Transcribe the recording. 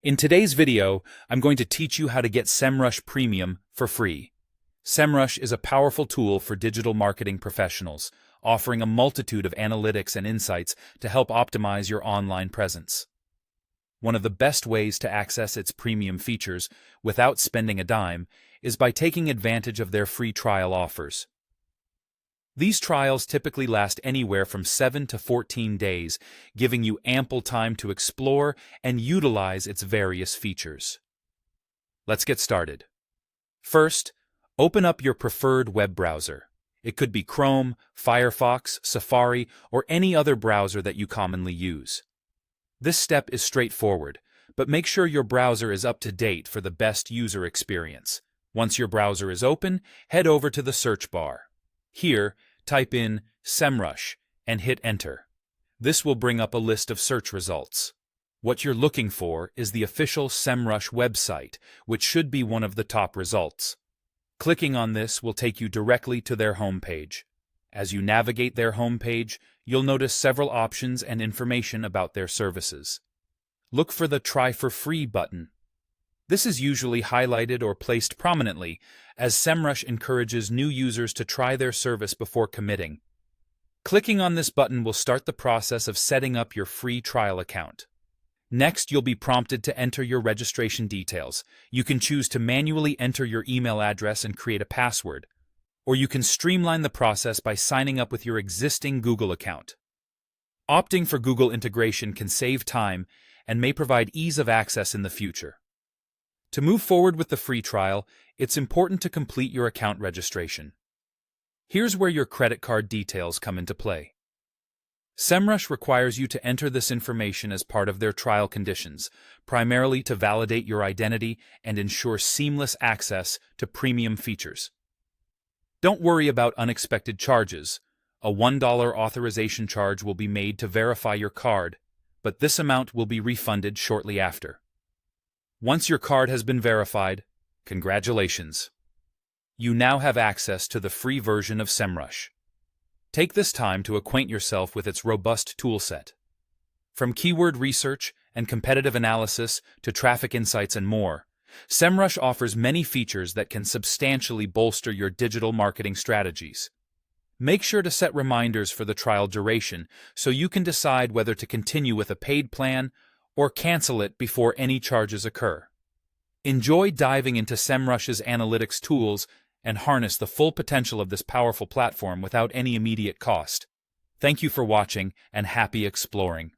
In today's video, I'm going to teach you how to get Semrush Premium for free. Semrush is a powerful tool for digital marketing professionals, offering a multitude of analytics and insights to help optimize your online presence. One of the best ways to access its premium features without spending a dime is by taking advantage of their free trial offers. These trials typically last anywhere from 7 to 14 days, giving you ample time to explore and utilize its various features. Let's get started. First, open up your preferred web browser. It could be Chrome, Firefox, Safari, or any other browser that you commonly use. This step is straightforward, but make sure your browser is up to date for the best user experience. Once your browser is open, head over to the search bar. Here, type in Semrush and hit Enter. This will bring up a list of search results. What you're looking for is the official Semrush website, which should be one of the top results. Clicking on this will take you directly to their homepage. As you navigate their homepage, you'll notice several options and information about their services. Look for the Try for Free button. This is usually highlighted or placed prominently, as Semrush encourages new users to try their service before committing. Clicking on this button will start the process of setting up your free trial account. Next, you'll be prompted to enter your registration details. You can choose to manually enter your email address and create a password, or you can streamline the process by signing up with your existing Google account. Opting for Google integration can save time and may provide ease of access in the future. To move forward with the free trial, it's important to complete your account registration. Here's where your credit card details come into play. Semrush requires you to enter this information as part of their trial conditions, primarily to validate your identity and ensure seamless access to premium features. Don't worry about unexpected charges. A $1 authorization charge will be made to verify your card, but this amount will be refunded shortly after. Once your card has been verified, congratulations! You now have access to the free version of Semrush. Take this time to acquaint yourself with its robust toolset. From keyword research and competitive analysis to traffic insights and more, Semrush offers many features that can substantially bolster your digital marketing strategies. Make sure to set reminders for the trial duration so you can decide whether to continue with a paid plan or cancel it before any charges occur. Enjoy diving into Semrush's analytics tools and harness the full potential of this powerful platform without any immediate cost. Thank you for watching and happy exploring.